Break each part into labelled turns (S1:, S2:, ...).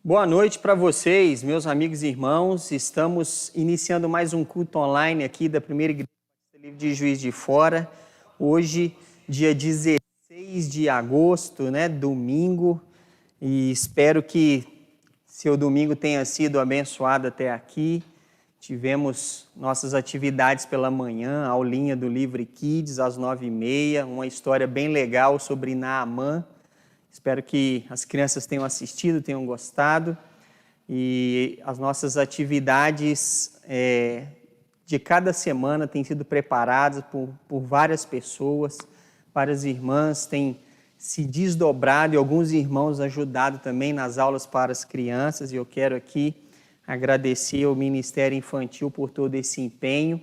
S1: Boa noite para vocês, meus amigos e irmãos. Estamos iniciando mais um culto online aqui da Primeira Igreja Livre de Juiz de Fora. Hoje, dia 16 de agosto, domingo. E espero que seu domingo tenha sido abençoado até aqui. Tivemos nossas atividades pela manhã, aulinha do Livre Kids às 9h30, uma história bem legal sobre Naamã. Espero que as crianças tenham assistido, tenham gostado. E as nossas atividades de cada semana têm sido preparadas por várias pessoas, várias irmãs têm se desdobrado e alguns irmãos ajudado também nas aulas para as crianças. E eu quero aqui agradecer ao Ministério Infantil por todo esse empenho.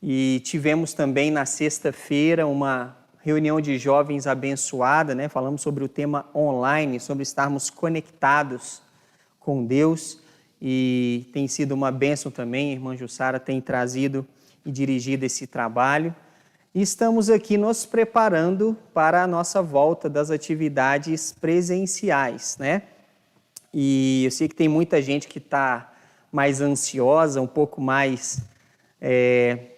S1: E tivemos também na sexta-feira uma reunião de jovens abençoada, Falamos sobre o tema online, sobre estarmos conectados com Deus, e tem sido uma bênção também. A irmã Jussara tem trazido e dirigido esse trabalho. E estamos aqui nos preparando para a nossa volta das atividades presenciais, E eu sei que tem muita gente que está mais ansiosa, um pouco mais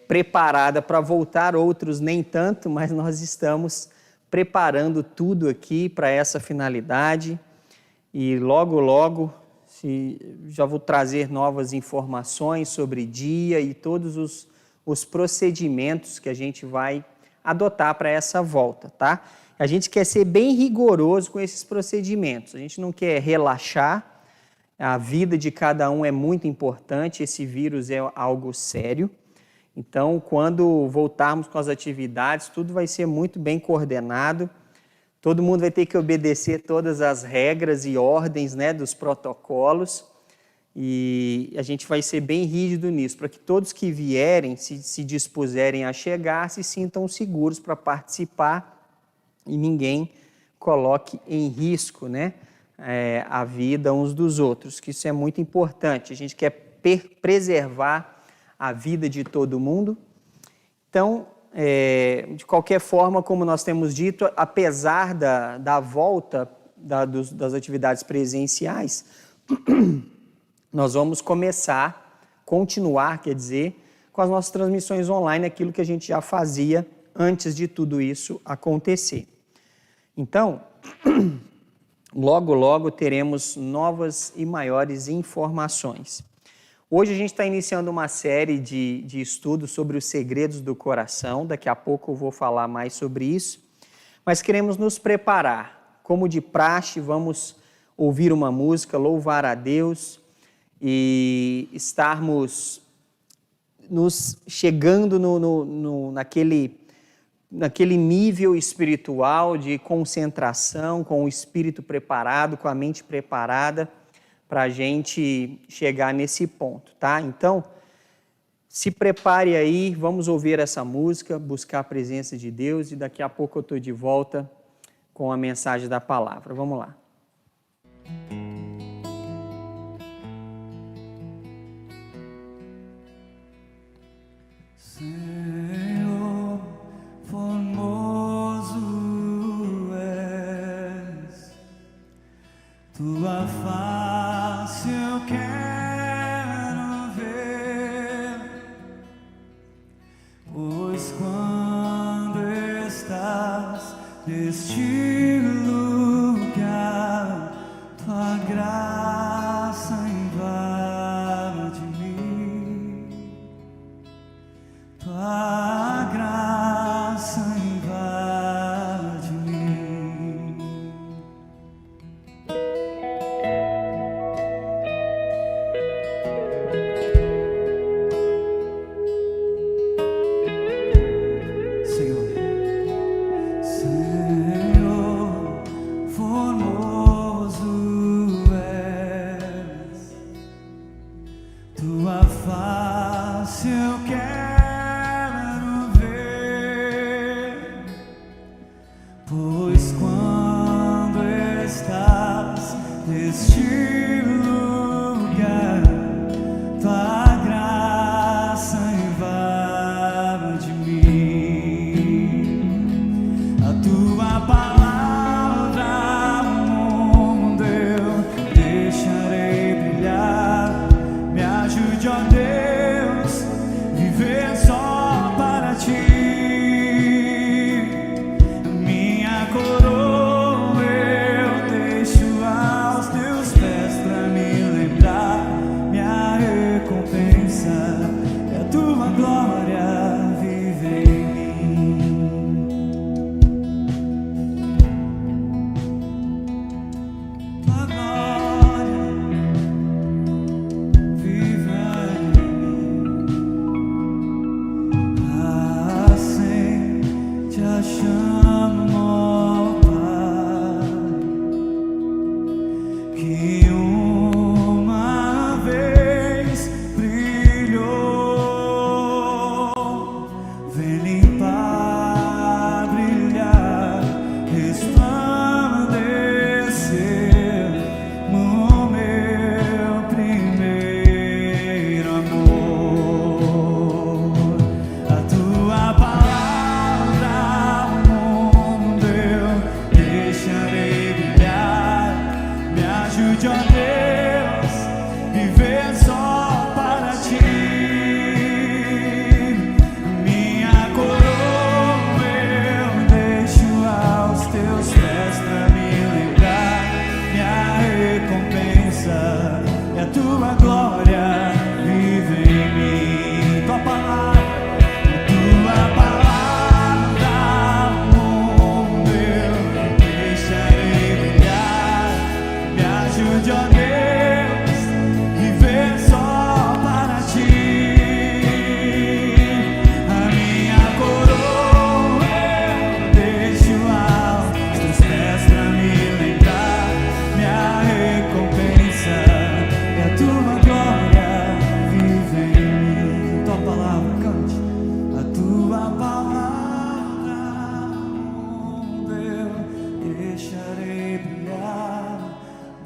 S1: preparada para voltar, outros nem tanto, mas nós estamos preparando tudo aqui para essa finalidade e logo já vou trazer novas informações sobre dia e todos os procedimentos que a gente vai adotar para essa volta, tá? A gente quer ser bem rigoroso com esses procedimentos, a gente não quer relaxar, a vida de cada um é muito importante, esse vírus é algo sério. Então, quando voltarmos com as atividades, tudo vai ser muito bem coordenado. Todo mundo vai ter que obedecer todas as regras e ordens, dos protocolos. E a gente vai ser bem rígido nisso, para que todos que vierem, se dispuserem a chegar, se sintam seguros para participar e ninguém coloque em risco, a vida uns dos outros, que isso é muito importante. A gente quer preservar a vida de todo mundo. Então, de qualquer forma, como nós temos dito, apesar da volta das atividades presenciais, nós vamos continuar, com as nossas transmissões online, aquilo que a gente já fazia antes de tudo isso acontecer. Então, logo teremos novas e maiores informações. Hoje a gente está iniciando uma série de estudos sobre os segredos do coração. Daqui a pouco eu vou falar mais sobre isso. Mas queremos nos preparar. Como de praxe, vamos ouvir uma música, louvar a Deus e estarmos nos chegando naquele nível espiritual de concentração, com o espírito preparado, com a mente preparada, para a gente chegar nesse ponto, tá? Então, se prepare aí, vamos ouvir essa música, buscar a presença de Deus, e daqui a pouco eu estou de volta com a mensagem da palavra. Vamos lá.
S2: Senhor, formoso és, tua face eu quero ver, pois quando estás neste lugar, tua graça invade-me, tua graça invade-me.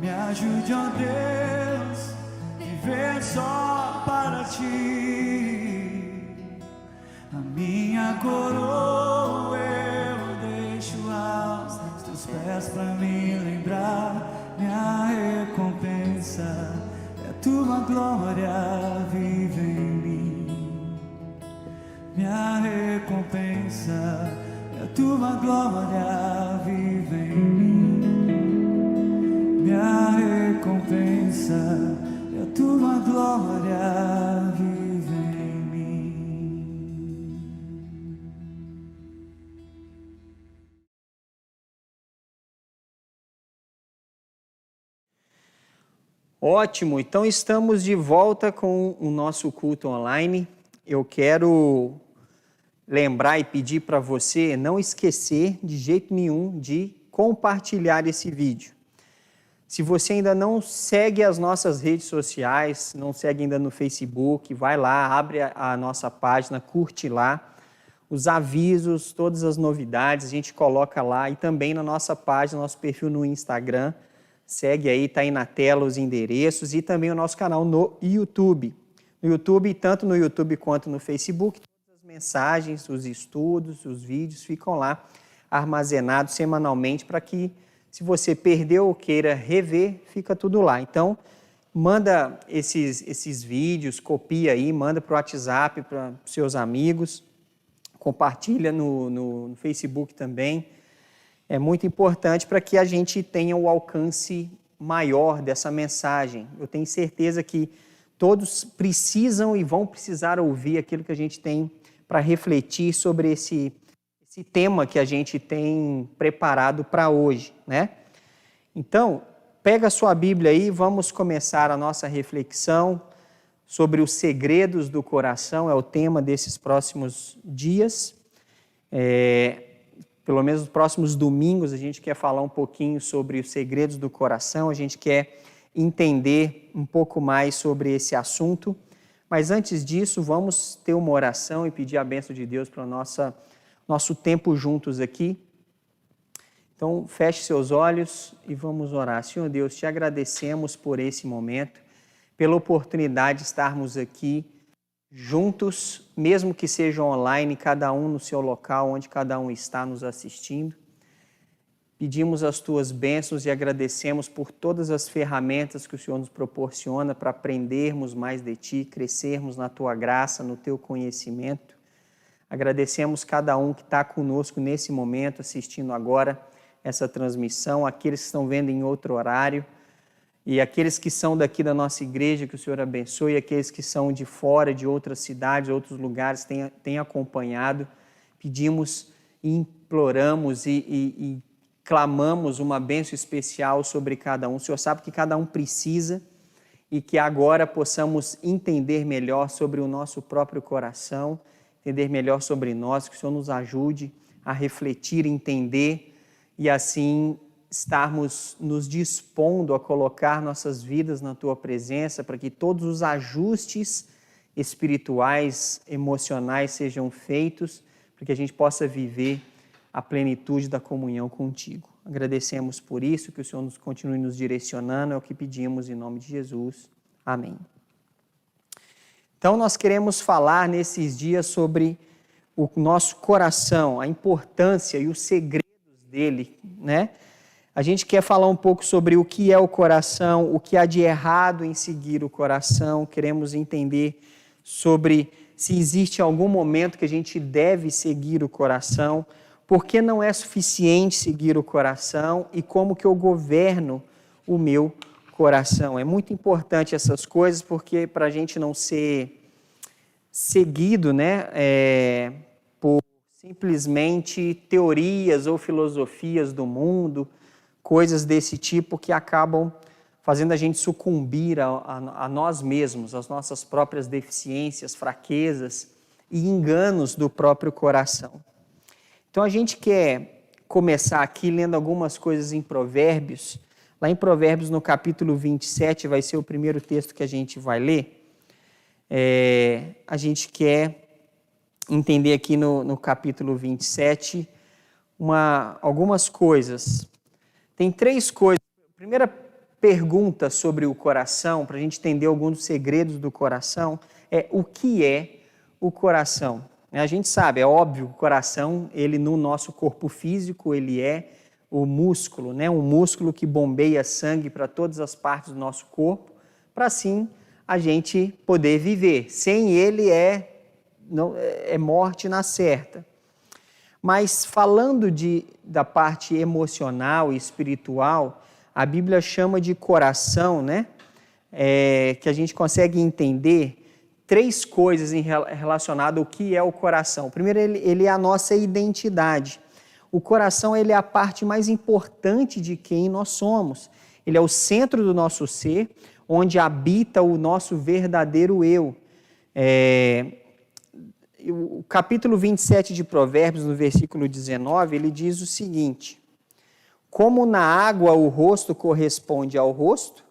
S2: Me ajude, ó Deus, viver só para ti. A minha coroa eu deixo aos teus pés pra me lembrar. Minha recompensa é tua glória, vive em mim. Minha recompensa é tua glória, vive em mim. Minha recompensa é tua glória, vive em mim.
S1: Ótimo, então estamos de volta com o nosso culto online. Eu quero lembrar e pedir para você não esquecer de jeito nenhum de compartilhar esse vídeo. Se você ainda não segue as nossas redes sociais, não segue ainda no Facebook, vai lá, abre a nossa página, curte lá os avisos, todas as novidades, a gente coloca lá e também na nossa página, nosso perfil no Instagram. Segue aí, está aí na tela os endereços e também o nosso canal no YouTube. No YouTube, tanto no YouTube quanto no Facebook, todas as mensagens, os estudos, os vídeos ficam lá armazenados semanalmente para que, se você perdeu ou queira rever, fica tudo lá. Então, manda esses vídeos, copia aí, manda para o WhatsApp, para os seus amigos, compartilha no Facebook também. É muito importante para que a gente tenha o alcance maior dessa mensagem. Eu tenho certeza que todos precisam e vão precisar ouvir aquilo que a gente tem para refletir sobre esse tema que a gente tem preparado para hoje, né? Então, pega a sua Bíblia aí, vamos começar a nossa reflexão sobre os segredos do coração, é o tema desses próximos dias. Pelo menos nos próximos domingos a gente quer falar um pouquinho sobre os segredos do coração, a gente quer entender um pouco mais sobre esse assunto, mas antes disso vamos ter uma oração e pedir a bênção de Deus para o nosso tempo juntos aqui. Então feche seus olhos e vamos orar. Senhor Deus, te agradecemos por esse momento, pela oportunidade de estarmos aqui juntos, mesmo que seja online, cada um no seu local, onde cada um está nos assistindo. Pedimos as tuas bênçãos e agradecemos por todas as ferramentas que o Senhor nos proporciona para aprendermos mais de Ti, crescermos na Tua graça, no Teu conhecimento. Agradecemos cada um que está conosco nesse momento, assistindo agora essa transmissão, aqueles que estão vendo em outro horário, e aqueles que são daqui da nossa igreja, que o Senhor abençoe, e aqueles que são de fora, de outras cidades, outros lugares, têm acompanhado. Pedimos e imploramos e clamamos uma bênção especial sobre cada um. O Senhor sabe que cada um precisa e que agora possamos entender melhor sobre o nosso próprio coração, entender melhor sobre nós, que o Senhor nos ajude a refletir, entender e assim estarmos nos dispondo a colocar nossas vidas na Tua presença para que todos os ajustes espirituais, emocionais sejam feitos, para que a gente possa viver a plenitude da comunhão contigo. Agradecemos por isso, que o Senhor nos continue nos direcionando, é o que pedimos em nome de Jesus. Amém. Então, nós queremos falar nesses dias sobre o nosso coração, a importância e os segredos dele, né? A gente quer falar um pouco sobre o que é o coração, o que há de errado em seguir o coração, queremos entender sobre se existe algum momento que a gente deve seguir o coração, por que não é suficiente seguir o coração e como que eu governo o meu coração. É muito importante essas coisas, porque para a gente não ser seguido, né, por simplesmente teorias ou filosofias do mundo, coisas desse tipo que acabam fazendo a gente sucumbir a nós mesmos, às nossas próprias deficiências, fraquezas e enganos do próprio coração. Então a gente quer começar aqui lendo algumas coisas em Provérbios. Lá em Provérbios, no capítulo 27, vai ser o primeiro texto que a gente vai ler. A gente quer entender aqui no capítulo 27 algumas coisas. Tem três coisas. A pergunta sobre o coração, para a gente entender alguns dos segredos do coração, é o que é o coração. A gente sabe, é óbvio, o coração, ele no nosso corpo físico, ele é o músculo, né? Um músculo que bombeia sangue para todas as partes do nosso corpo, para assim a gente poder viver. Sem ele é morte na certa. Mas falando da parte emocional e espiritual, a Bíblia chama de coração, né? Que a gente consegue entender 3 coisas relacionadas ao que é o coração. Primeiro, ele é a nossa identidade. O coração, ele é a parte mais importante de quem nós somos. Ele é o centro do nosso ser, onde habita o nosso verdadeiro eu. O capítulo 27 de Provérbios, no versículo 19, ele diz o seguinte: como na água o rosto corresponde ao rosto,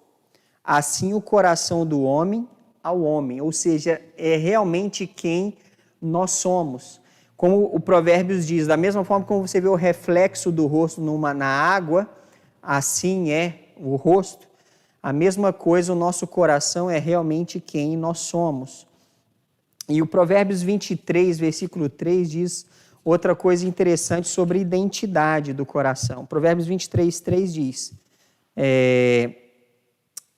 S1: assim o coração do homem ao homem. Ou seja, é realmente quem nós somos. Como o Provérbios diz, da mesma forma como você vê o reflexo do rosto na água, assim é o rosto, a mesma coisa, o nosso coração é realmente quem nós somos. E o Provérbios 23, versículo 3, diz outra coisa interessante sobre a identidade do coração. Provérbios 23, 3 diz,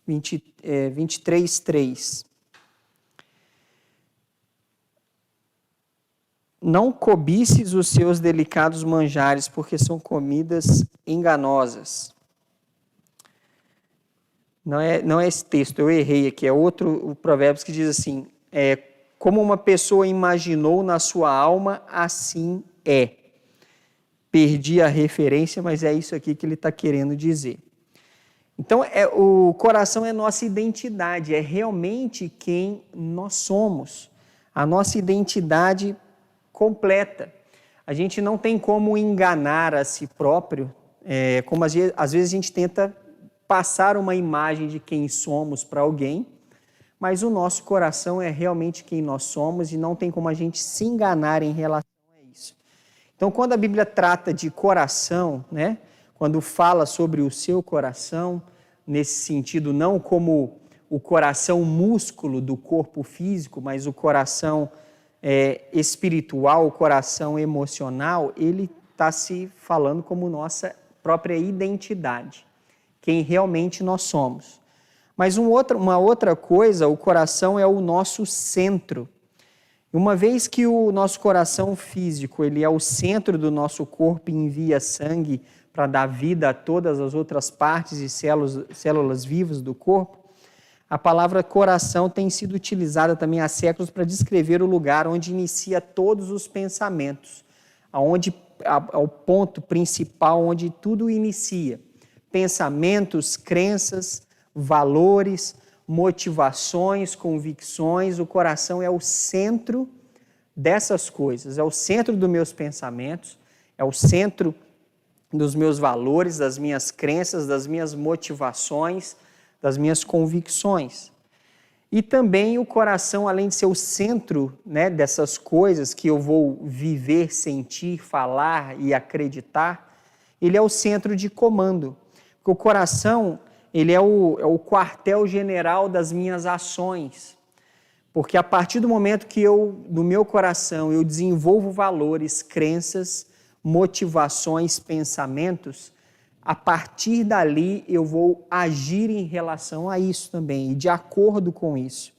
S1: 23, 3. Não cobices os seus delicados manjares, porque são comidas enganosas. Não é esse texto, eu errei aqui, é outro o Provérbios que diz assim, como uma pessoa imaginou na sua alma, assim é. Perdi a referência, mas é isso aqui que ele está querendo dizer. Então, o coração é nossa identidade, é realmente quem nós somos. A nossa identidade completa. A gente não tem como enganar a si próprio, como às vezes a gente tenta passar uma imagem de quem somos para alguém, mas o nosso coração é realmente quem nós somos e não tem como a gente se enganar em relação a isso. Então, quando a Bíblia trata de coração, né, quando fala sobre o seu coração, nesse sentido, não como o coração músculo do corpo físico, mas o coração espiritual, o coração emocional, ele está se falando como nossa própria identidade, quem realmente nós somos. Mas uma outra coisa, o coração é o nosso centro. Uma vez que o nosso coração físico ele é o centro do nosso corpo e envia sangue para dar vida a todas as outras partes e células vivas do corpo, a palavra coração tem sido utilizada também há séculos para descrever o lugar onde inicia todos os pensamentos, ao ponto principal onde tudo inicia. Pensamentos, crenças, valores, motivações, convicções, o coração é o centro dessas coisas, é o centro dos meus pensamentos, é o centro dos meus valores, das minhas crenças, das minhas motivações, das minhas convicções. E também o coração, além de ser o centro, né, dessas coisas que eu vou viver, sentir, falar e acreditar, ele é o centro de comando. Porque o coração, ele é o quartel-general das minhas ações. Porque a partir do momento que no meu coração, eu desenvolvo valores, crenças, motivações, pensamentos, a partir dali eu vou agir em relação a isso também, e de acordo com isso.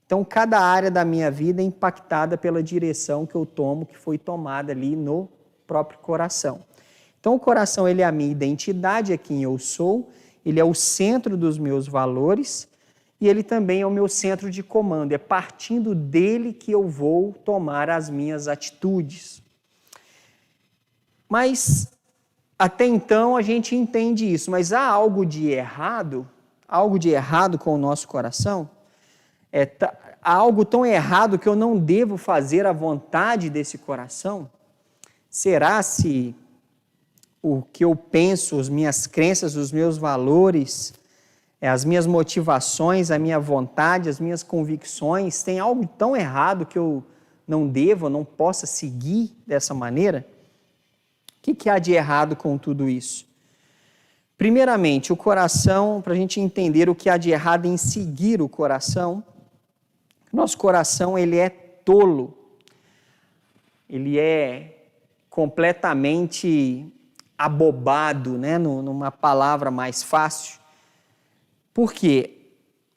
S1: Então, cada área da minha vida é impactada pela direção que eu tomo, que foi tomada ali no próprio coração. Então, o coração ele é a minha identidade, é quem eu sou, ele é o centro dos meus valores e ele também é o meu centro de comando. É partindo dele que eu vou tomar as minhas atitudes. Mas, até então, a gente entende isso. Mas há algo de errado com o nosso coração? Há algo tão errado que eu não devo fazer a vontade desse coração? Será se o que eu penso, as minhas crenças, os meus valores, as minhas motivações, a minha vontade, as minhas convicções, tem algo tão errado que eu não devo, não possa seguir dessa maneira? O que há de errado com tudo isso? Primeiramente, o coração, para a gente entender o que há de errado em seguir o coração, nosso coração ele é tolo, ele é completamente abobado, né? Numa palavra mais fácil. Por quê?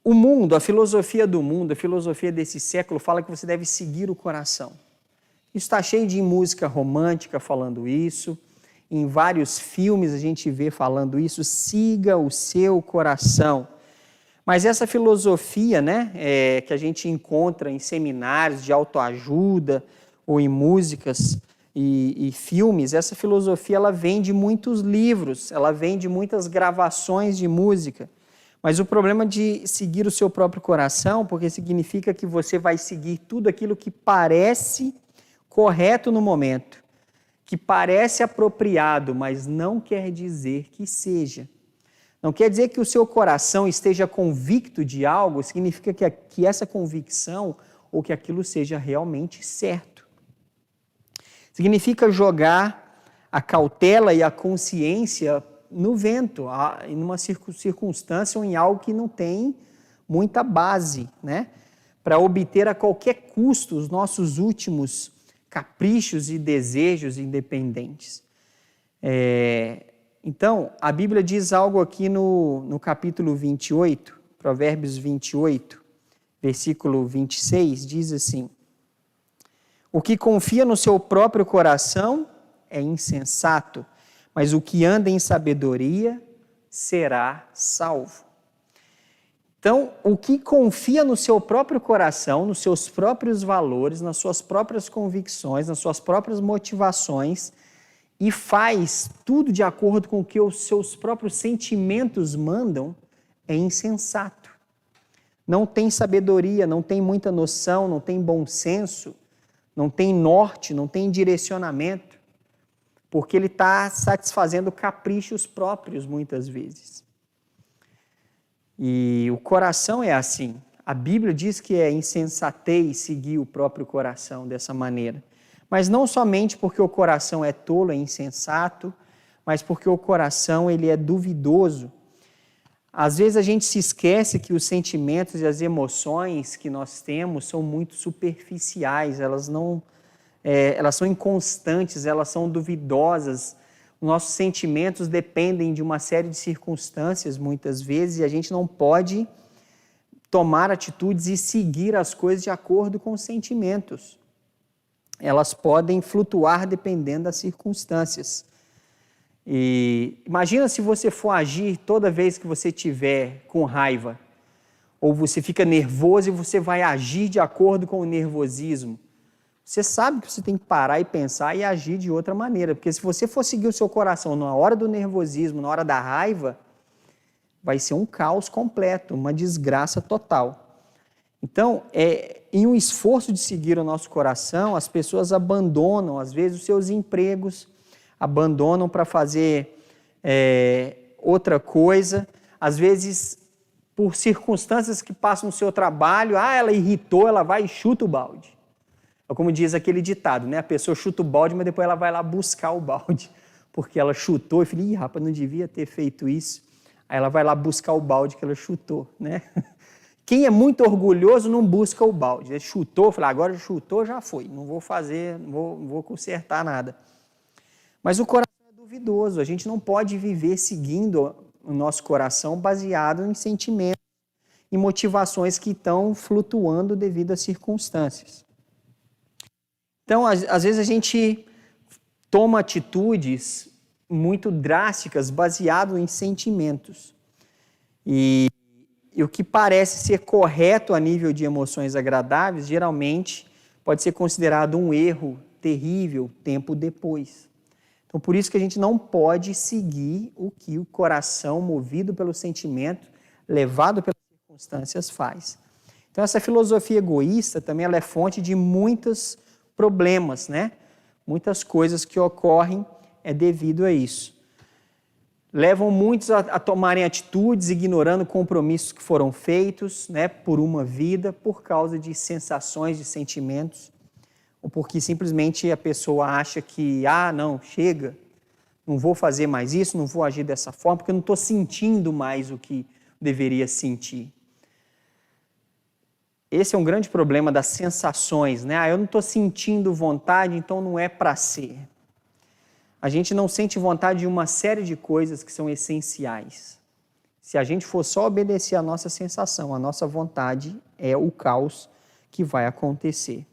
S1: O mundo, a filosofia do mundo, a filosofia desse século fala que você deve seguir o coração. Isso está cheio de música romântica falando isso, em vários filmes a gente vê falando isso, siga o seu coração. Mas essa filosofia, né, que a gente encontra em seminários de autoajuda ou em músicas e filmes, essa filosofia ela vem de muitos livros, ela vem de muitas gravações de música. Mas o problema de seguir o seu próprio coração, porque significa que você vai seguir tudo aquilo que parece correto no momento, que parece apropriado, mas não quer dizer que seja. Não quer dizer que o seu coração esteja convicto de algo, significa que essa convicção ou que aquilo seja realmente certo. Significa jogar a cautela e a consciência no vento, em uma circunstância ou em algo que não tem muita base, né? Para obter a qualquer custo os nossos últimos caprichos e desejos independentes. Então, a Bíblia diz algo aqui no capítulo 28, Provérbios 28, versículo 26, diz assim: o que confia no seu próprio coração é insensato, mas o que anda em sabedoria será salvo. Então, o que confia no seu próprio coração, nos seus próprios valores, nas suas próprias convicções, nas suas próprias motivações, e faz tudo de acordo com o que os seus próprios sentimentos mandam, é insensato. Não tem sabedoria, não tem muita noção, não tem bom senso, não tem norte, não tem direcionamento, porque ele está satisfazendo caprichos próprios muitas vezes. E o coração é assim. A Bíblia diz que é insensatez seguir o próprio coração dessa maneira. Mas não somente porque o coração é tolo, é insensato, mas porque o coração ele é duvidoso. Às vezes a gente se esquece que os sentimentos e as emoções que nós temos são muito superficiais, elas são inconstantes, elas são duvidosas. Nossos sentimentos dependem de uma série de circunstâncias, muitas vezes, e a gente não pode tomar atitudes e seguir as coisas de acordo com os sentimentos. Elas podem flutuar dependendo das circunstâncias. E imagina se você for agir toda vez que você estiver com raiva, ou você fica nervoso e você vai agir de acordo com o nervosismo. Você sabe que você tem que parar e pensar e agir de outra maneira, porque se você for seguir o seu coração na hora do nervosismo, na hora da raiva, vai ser um caos completo, uma desgraça total. Então, em um esforço de seguir o nosso coração, as pessoas abandonam, às vezes, os seus empregos, abandonam para fazer outra coisa, às vezes, por circunstâncias que passam no seu trabalho, ela irritou, ela vai e chuta o balde. Como diz aquele ditado, né? A pessoa chuta o balde, mas depois ela vai lá buscar o balde, porque ela chutou e falei, rapaz, não devia ter feito isso. Aí ela vai lá buscar o balde que ela chutou, né? Quem é muito orgulhoso não busca o balde. Ele chutou, falou, agora chutou, já foi, não vou fazer, não vou consertar nada. Mas o coração é duvidoso, a gente não pode viver seguindo o nosso coração baseado em sentimentos e motivações que estão flutuando devido às circunstâncias. Então, às vezes a gente toma atitudes muito drásticas baseado em sentimentos. E o que parece ser correto a nível de emoções agradáveis, geralmente pode ser considerado um erro terrível tempo depois. Então, por isso que a gente não pode seguir o que o coração, movido pelo sentimento, levado pelas circunstâncias, faz. Então, essa filosofia egoísta também ela é fonte de muitos problemas, né? Muitas coisas que ocorrem devido a isso. Levam muitos a tomarem atitudes, ignorando compromissos que foram feitos, né, por uma vida, por causa de sensações, de sentimentos, ou porque simplesmente a pessoa acha que, não, chega, Não vou fazer mais isso, não vou agir dessa forma, porque eu não estou sentindo mais o que deveria sentir. Esse é um grande problema das sensações, né? Eu não estou sentindo vontade, então não é para ser. A gente não sente vontade de uma série de coisas que são essenciais. Se a gente for só obedecer à nossa sensação, a nossa vontade é o caos que vai acontecer.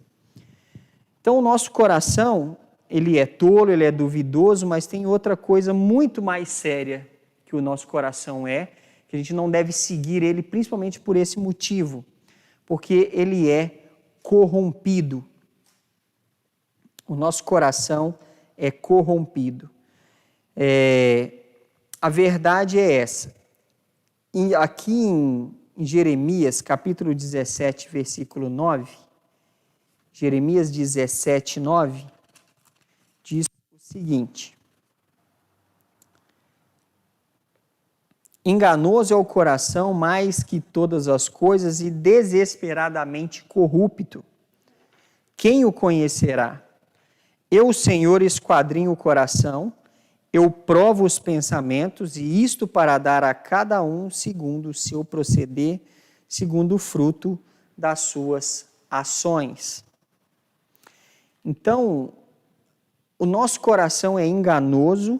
S1: Então, o nosso coração, ele é tolo, ele é duvidoso, mas tem outra coisa muito mais séria que o nosso coração que a gente não deve seguir ele, principalmente por esse motivo, porque ele é corrompido. O nosso coração é corrompido. A verdade é essa. Aqui em Jeremias, capítulo 17, versículo 9, Jeremias 17, 9, diz o seguinte: enganoso é o coração mais que todas as coisas e desesperadamente corrupto. Quem o conhecerá? Eu, Senhor, esquadrinho o coração, eu provo os pensamentos, e isto para dar a cada um segundo o seu proceder, segundo o fruto das suas ações. Então, o nosso coração é enganoso,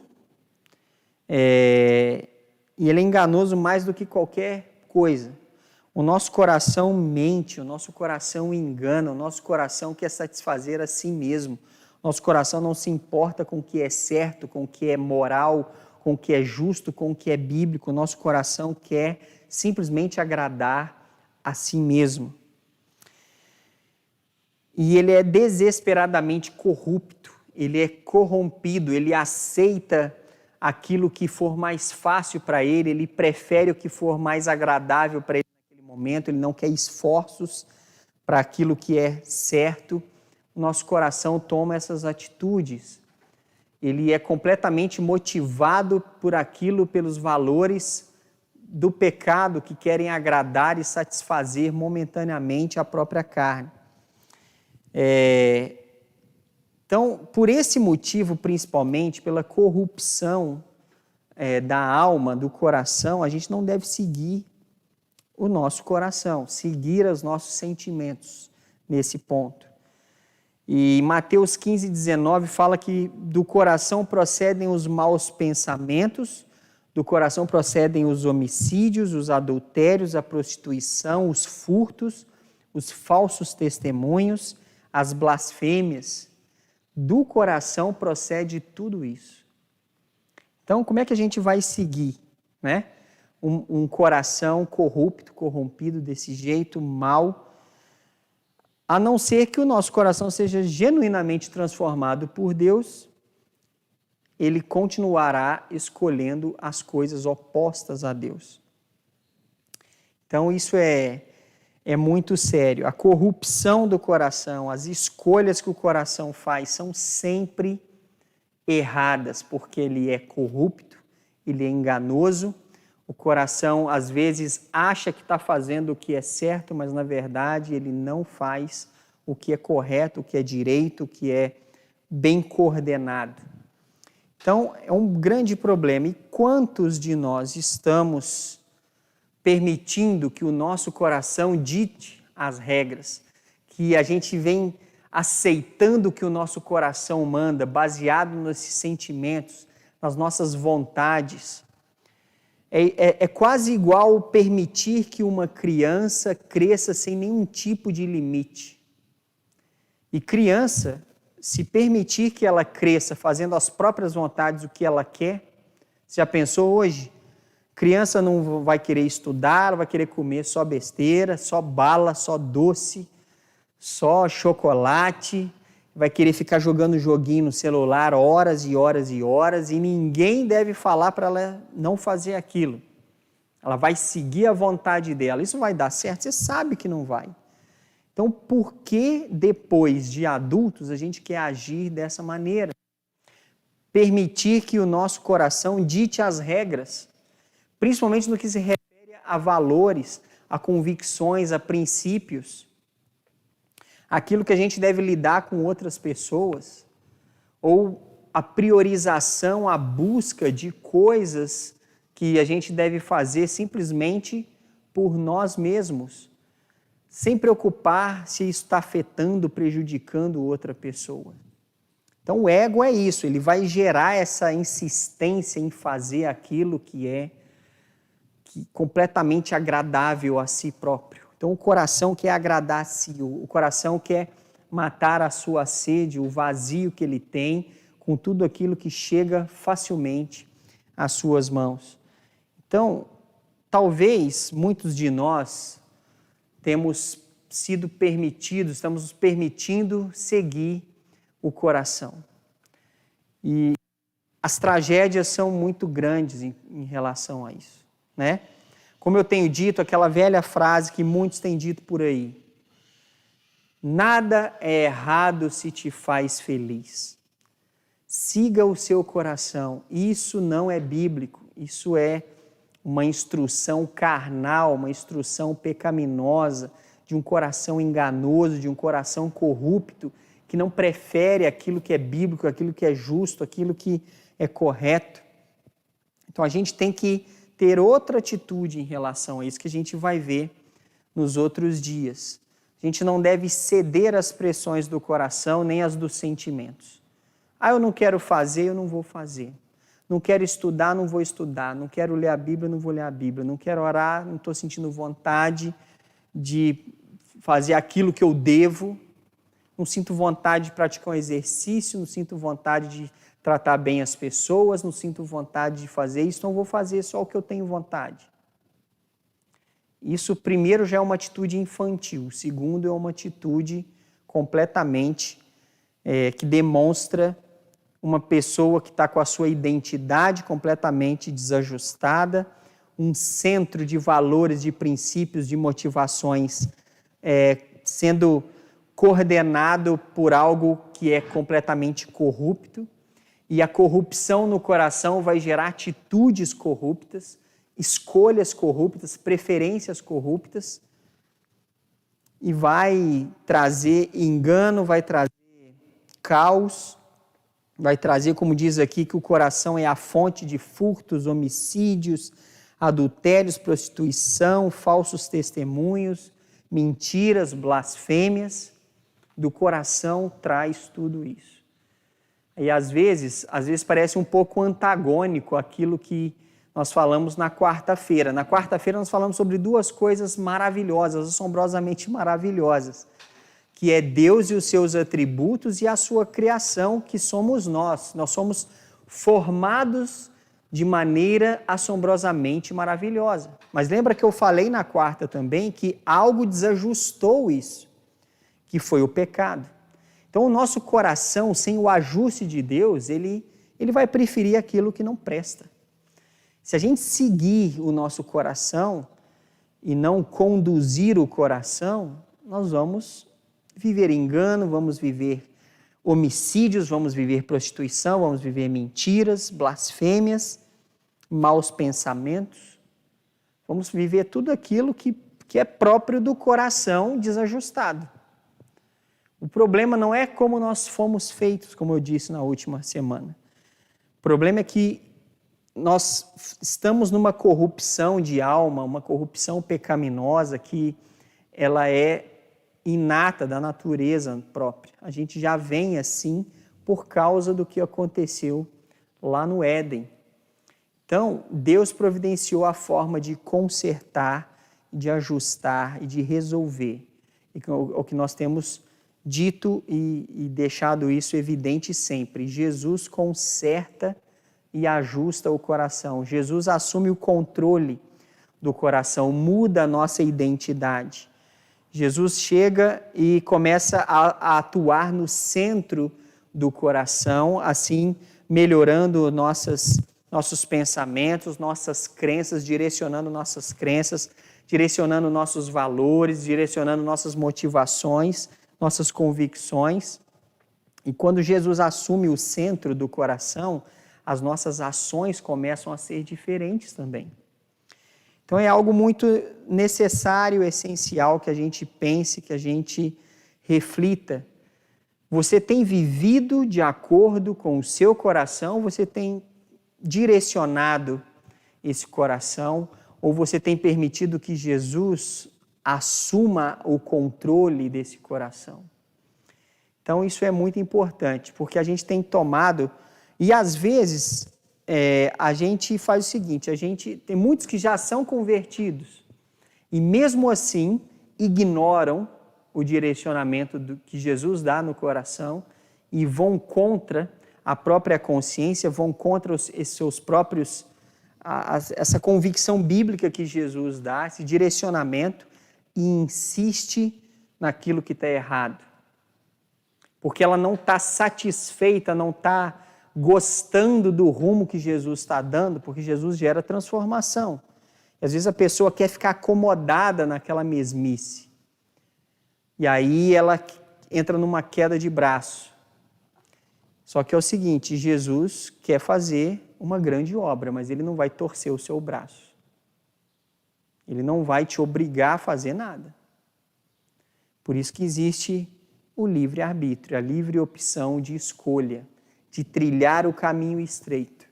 S1: e ele é enganoso mais do que qualquer coisa. O nosso coração mente, o nosso coração engana, o nosso coração quer satisfazer a si mesmo. Nosso coração não se importa com o que é certo, com o que é moral, com o que é justo, com o que é bíblico. Nosso coração quer simplesmente agradar a si mesmo. E ele é desesperadamente corrupto, ele é corrompido, ele aceita aquilo que for mais fácil para ele, ele prefere o que for mais agradável para ele naquele momento, ele não quer esforços para aquilo que é certo. Nosso coração toma essas atitudes. Ele é completamente motivado por aquilo, pelos valores do pecado que querem agradar e satisfazer momentaneamente a própria carne. Então, por esse motivo, principalmente, pela corrupção da alma, do coração, a gente não deve seguir o nosso coração, seguir os nossos sentimentos nesse ponto. E Mateus 15, 19 fala que do coração procedem os maus pensamentos, do coração procedem os homicídios, os adultérios, a prostituição, os furtos, os falsos testemunhos, as blasfêmias. Do coração procede tudo isso. Então, como é que a gente vai seguir, né? Um coração corrupto, corrompido desse jeito, mau, a não ser que o nosso coração seja genuinamente transformado por Deus, ele continuará escolhendo as coisas opostas a Deus. Então, isso é muito sério. A corrupção do coração, as escolhas que o coração faz são sempre erradas, porque ele é corrupto, ele é enganoso. O coração, às vezes, acha que está fazendo o que é certo, mas, na verdade, ele não faz o que é correto, o que é direito, o que é bem coordenado. Então, é um grande problema. E quantos de nós estamos permitindo que o nosso coração dite as regras, que a gente vem aceitando o que o nosso coração manda, baseado nesses sentimentos, nas nossas vontades? É quase igual permitir que uma criança cresça sem nenhum tipo de limite. E criança, se permitir que ela cresça fazendo as próprias vontades o que ela quer, você já pensou hoje? Criança não vai querer estudar, vai querer comer só besteira, só bala, só doce, só chocolate, vai querer ficar jogando joguinho no celular horas e horas e horas, e ninguém deve falar para ela não fazer aquilo. Ela vai seguir a vontade dela. Isso vai dar certo? Você sabe que não vai. Então, por que depois de adultos a gente quer agir dessa maneira? Permitir que o nosso coração dite as regras, principalmente no que se refere a valores, a convicções, a princípios, aquilo que a gente deve lidar com outras pessoas, ou a priorização, a busca de coisas que a gente deve fazer simplesmente por nós mesmos, sem preocupar se isso está afetando, prejudicando outra pessoa. Então o ego é isso, ele vai gerar essa insistência em fazer aquilo que é completamente agradável a si próprio. Então o coração quer agradar a si, o coração quer matar a sua sede, o vazio que ele tem com tudo aquilo que chega facilmente às suas mãos. Então, talvez muitos de nós temos sido permitidos, estamos nos permitindo seguir o coração. E as tragédias são muito grandes em relação a isso, né? Como eu tenho dito, aquela velha frase que muitos têm dito por aí: nada é errado se te faz feliz. Siga o seu coração. Isso não é bíblico, isso é uma instrução carnal, uma instrução pecaminosa, de um coração enganoso, de um coração corrupto, que não prefere aquilo que é bíblico, aquilo que é justo, aquilo que é correto. Então a gente tem que ter outra atitude em relação a isso, que a gente vai ver nos outros dias. A gente não deve ceder às pressões do coração, nem às dos sentimentos. Eu não quero fazer, eu não vou fazer. Não quero estudar, não vou estudar. Não quero ler a Bíblia, não vou ler a Bíblia. Não quero orar, não estou sentindo vontade de fazer aquilo que eu devo. Não sinto vontade de praticar um exercício, não sinto vontade de tratar bem as pessoas, não sinto vontade de fazer isso, então vou fazer só o que eu tenho vontade. Isso, primeiro, já é uma atitude infantil. Segundo, é uma atitude completamente que demonstra uma pessoa que está com a sua identidade completamente desajustada, um centro de valores, de princípios, de motivações sendo coordenado por algo que é completamente corrupto, e a corrupção no coração vai gerar atitudes corruptas, escolhas corruptas, preferências corruptas, e vai trazer engano, vai trazer caos, vai trazer, como diz aqui, que o coração é a fonte de furtos, homicídios, adultérios, prostituição, falsos testemunhos, mentiras, blasfêmias. Do coração traz tudo isso. E às vezes parece um pouco antagônico aquilo que nós falamos na quarta-feira. Na quarta-feira nós falamos sobre duas coisas maravilhosas, assombrosamente maravilhosas, que é Deus e os seus atributos e a sua criação, que somos nós. Nós somos formados de maneira assombrosamente maravilhosa. Mas lembra que eu falei na quarta também que algo desajustou isso, que foi o pecado. Então o nosso coração, sem o ajuste de Deus, ele vai preferir aquilo que não presta. Se a gente seguir o nosso coração e não conduzir o coração, nós vamos viver engano, vamos viver homicídios, vamos viver prostituição, vamos viver mentiras, blasfêmias, maus pensamentos. Vamos viver tudo aquilo que é próprio do coração desajustado. O problema não é como nós fomos feitos, como eu disse na última semana. O problema é que nós estamos numa corrupção de alma, uma corrupção pecaminosa que ela é inata da natureza própria. A gente já vem assim por causa do que aconteceu lá no Éden. Então, Deus providenciou a forma de consertar, de ajustar e de resolver. E o que nós temos dito e deixado isso evidente sempre. Jesus conserta e ajusta o coração. Jesus assume o controle do coração, muda a nossa identidade. Jesus chega e começa a atuar no centro do coração, assim melhorando nossos pensamentos, nossas crenças, direcionando nossas crenças, direcionando nossos valores, direcionando nossas motivações, nossas convicções. E quando Jesus assume o centro do coração, as nossas ações começam a ser diferentes também. Então é algo muito necessário, essencial que a gente pense, que a gente reflita, Você tem vivido de acordo com o seu coração? Você tem direcionado esse coração? Ou você tem permitido que Jesus assuma o controle desse coração? Então, isso é muito importante, porque a gente tem tomado, e às vezes a gente faz o seguinte, tem muitos que já são convertidos, e mesmo assim ignoram o direcionamento que Jesus dá no coração e vão contra a própria consciência, vão contra os seus próprios, essa convicção bíblica que Jesus dá, esse direcionamento, e insiste naquilo que está errado. Porque ela não está satisfeita, não está gostando do rumo que Jesus está dando, porque Jesus gera transformação. E às vezes a pessoa quer ficar acomodada naquela mesmice. E aí ela entra numa queda de braço. Só que é o seguinte, Jesus quer fazer uma grande obra, mas ele não vai torcer o seu braço. Ele não vai te obrigar a fazer nada. Por isso que existe o livre-arbítrio, a livre opção de escolha, de trilhar o caminho estreito,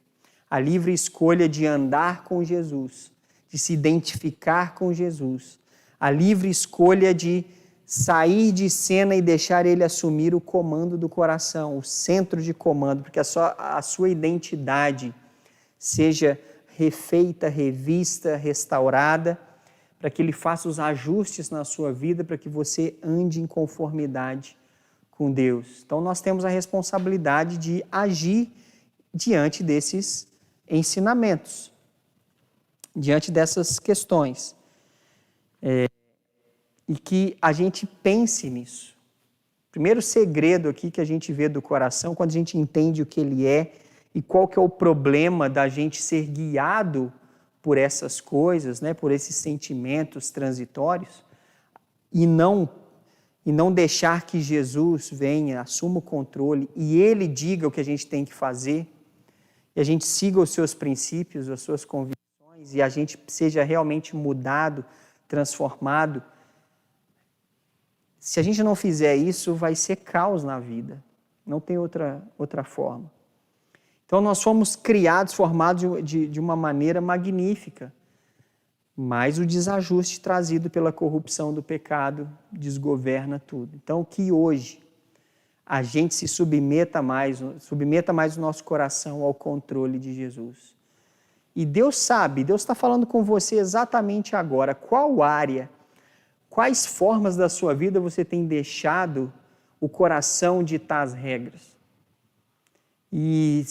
S1: a livre escolha de andar com Jesus, de se identificar com Jesus, a livre escolha de sair de cena e deixar ele assumir o comando do coração, o centro de comando, porque a sua identidade seja refeita, revista, restaurada, para que ele faça os ajustes na sua vida, para que você ande em conformidade com Deus. Então, nós temos a responsabilidade de agir diante desses ensinamentos, diante dessas questões. E que a gente pense nisso. O primeiro segredo aqui que a gente vê do coração, quando a gente entende o que ele é e qual que é o problema da gente ser guiado por essas coisas, né, por esses sentimentos transitórios, e não deixar que Jesus venha, assuma o controle e ele diga o que a gente tem que fazer, e a gente siga os seus princípios, as suas convicções, e a gente seja realmente mudado, transformado. Se a gente não fizer isso, vai ser caos na vida. Não tem outra forma. Então, nós fomos criados, formados de uma maneira magnífica, mas o desajuste trazido pela corrupção do pecado desgoverna tudo. Então, que hoje a gente se submeta mais o nosso coração ao controle de Jesus. E Deus sabe, Deus está falando com você exatamente agora, qual área, quais formas da sua vida você tem deixado o coração ditar as regras. E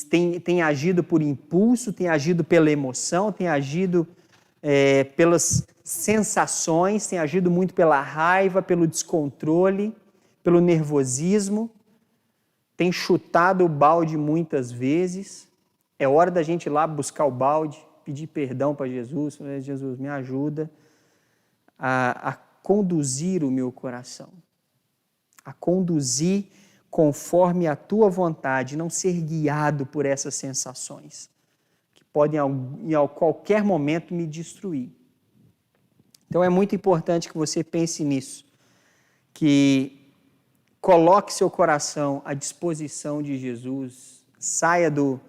S1: tem agido por impulso, tem agido pela emoção, tem agido pelas sensações, tem agido muito pela raiva, pelo descontrole, pelo nervosismo, tem chutado o balde muitas vezes. É hora da gente ir lá buscar o balde, pedir perdão para Jesus, Jesus, me ajuda a conduzir o meu coração, a conduzir conforme a tua vontade, não ser guiado por essas sensações, que podem em qualquer momento me destruir. Então é muito importante que você pense nisso, que coloque seu coração à disposição de Jesus, saia do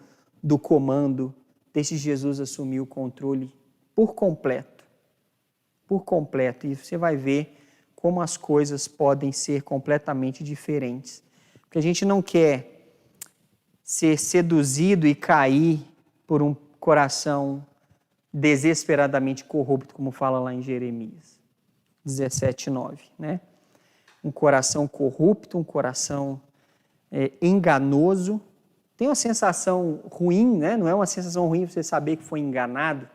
S1: comando, deixe Jesus assumir o controle por completo, e você vai ver como as coisas podem ser completamente diferentes. Porque a gente não quer ser seduzido e cair por um coração desesperadamente corrupto, como fala lá em Jeremias 17:9, né? Um coração corrupto, um coração enganoso. Tem uma sensação ruim, né? Não é uma sensação ruim você saber que foi enganado,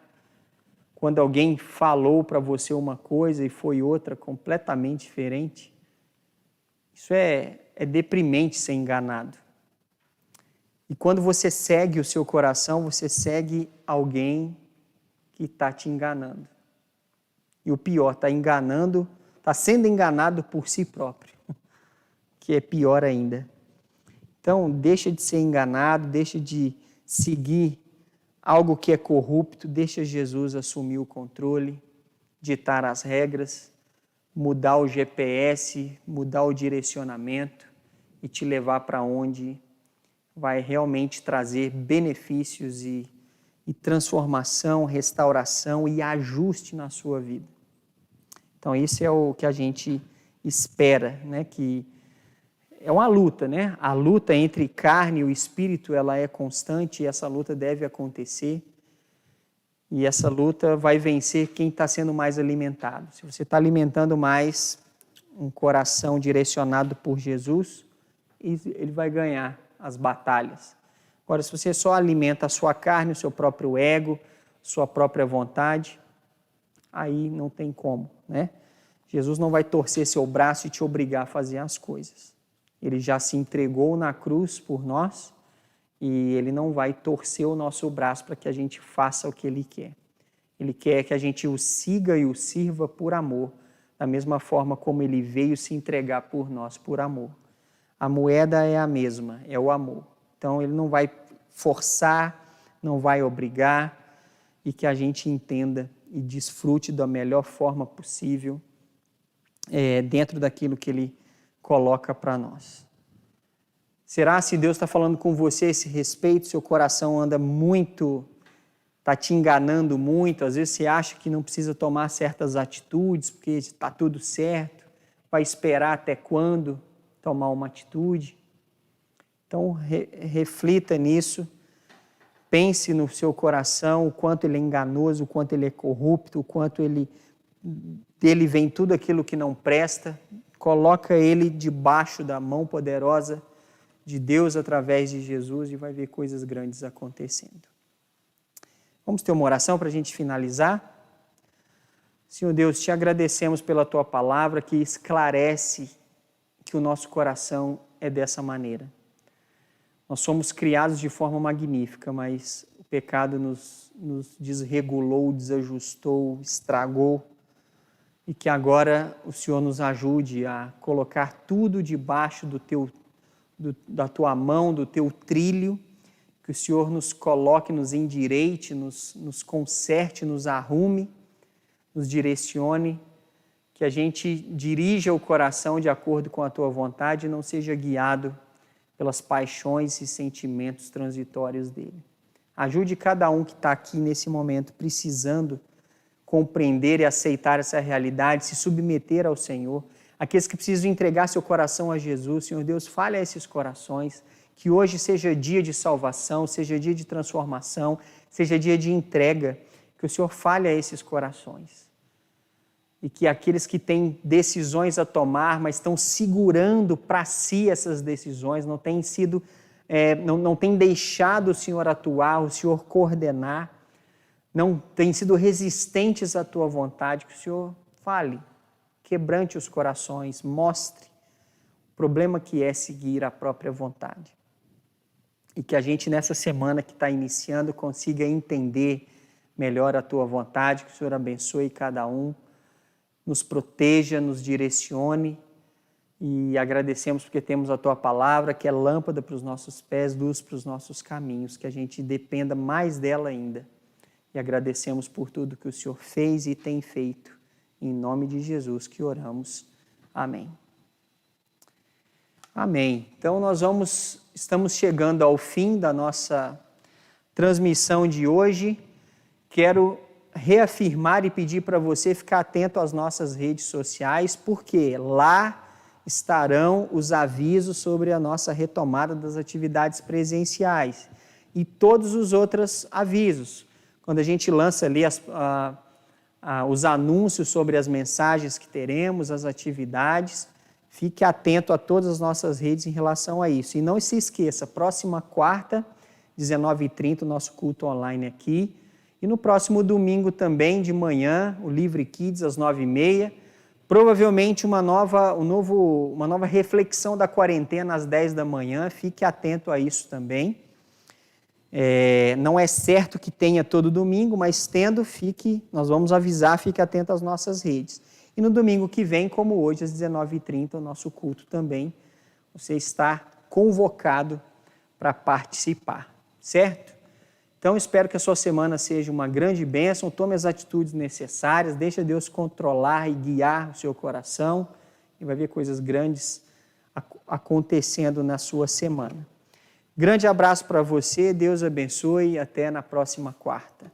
S1: quando alguém falou para você uma coisa e foi outra completamente diferente. Isso é deprimente ser enganado. E quando você segue o seu coração, você segue alguém que está te enganando. E o pior, está sendo enganado por si próprio, que é pior ainda. Então, deixa de ser enganado, deixa de seguir algo que é corrupto, deixa Jesus assumir o controle, ditar as regras, mudar o GPS, mudar o direcionamento e te levar para onde vai realmente trazer benefícios e transformação, restauração e ajuste na sua vida. Então, isso é o que a gente espera, né? Que é uma luta, né? A luta entre carne e o espírito, ela é constante e essa luta deve acontecer. E essa luta vai vencer quem está sendo mais alimentado. Se você está alimentando mais um coração direcionado por Jesus, ele vai ganhar as batalhas. Agora, se você só alimenta a sua carne, o seu próprio ego, sua própria vontade, aí não tem como, né? Jesus não vai torcer seu braço e te obrigar a fazer as coisas. Ele já se entregou na cruz por nós e ele não vai torcer o nosso braço para que a gente faça o que ele quer. Ele quer que a gente o siga e o sirva por amor, da mesma forma como ele veio se entregar por nós, por amor. A moeda é a mesma, é o amor. Então, ele não vai forçar, não vai obrigar, e que a gente entenda e desfrute da melhor forma possível dentro daquilo que ele coloca para nós. Será se Deus está falando com você a esse respeito, seu coração anda muito, está te enganando muito, às vezes você acha que não precisa tomar certas atitudes, porque está tudo certo, vai esperar até quando tomar uma atitude? Então, reflita nisso, pense no seu coração, o quanto ele é enganoso, o quanto ele é corrupto, o quanto dele vem tudo aquilo que não presta, coloca ele debaixo da mão poderosa de Deus através de Jesus e vai ver coisas grandes acontecendo. Vamos ter uma oração para a gente finalizar? Senhor Deus, te agradecemos pela tua palavra que esclarece que o nosso coração é dessa maneira. Nós somos criados de forma magnífica, mas o pecado nos desregulou, desajustou, estragou, e que agora o Senhor nos ajude a colocar tudo debaixo da tua mão, do teu trilho, que o Senhor nos coloque, nos endireite, nos conserte, nos arrume, nos direcione, que a gente dirija o coração de acordo com a tua vontade e não seja guiado pelas paixões e sentimentos transitórios dele. Ajude cada um que está aqui nesse momento precisando compreender e aceitar essa realidade, se submeter ao Senhor. Aqueles que precisam entregar seu coração a Jesus, Senhor Deus, fale a esses corações, que hoje seja dia de salvação, seja dia de transformação, seja dia de entrega, que o Senhor fale a esses corações. E que aqueles que têm decisões a tomar, mas estão segurando para si essas decisões, não têm deixado o Senhor atuar, o Senhor coordenar, não têm sido resistentes à tua vontade, que o Senhor fale, quebrante os corações, mostre o problema que é seguir a própria vontade. E que a gente nessa semana que está iniciando consiga entender melhor a tua vontade, que o Senhor abençoe cada um, nos proteja, nos direcione e agradecemos porque temos a tua palavra que é lâmpada para os nossos pés, luz para os nossos caminhos, que a gente dependa mais dela ainda. E agradecemos por tudo que o Senhor fez e tem feito. Em nome de Jesus que oramos. Amém. Amém. Então estamos chegando ao fim da nossa transmissão de hoje. Quero reafirmar e pedir para você ficar atento às nossas redes sociais, porque lá estarão os avisos sobre a nossa retomada das atividades presenciais e todos os outros avisos. Quando a gente lança ali os anúncios sobre as mensagens que teremos, as atividades, fique atento a todas as nossas redes em relação a isso. E não se esqueça, próxima quarta, 19h30, o nosso culto online aqui. E no próximo domingo também, de manhã, o Livre Kids, às 9h30. Provavelmente uma nova reflexão da quarentena às 10 da manhã. Fique atento a isso também. Não é certo que tenha todo domingo, mas tendo, nós vamos avisar, fique atento às nossas redes. E no domingo que vem, como hoje, às 19h30, o nosso culto também, você está convocado para participar, certo? Então, espero que a sua semana seja uma grande bênção, tome as atitudes necessárias, deixe Deus controlar e guiar o seu coração, e vai ver coisas grandes acontecendo na sua semana. Grande abraço para você, Deus abençoe e até na próxima quarta.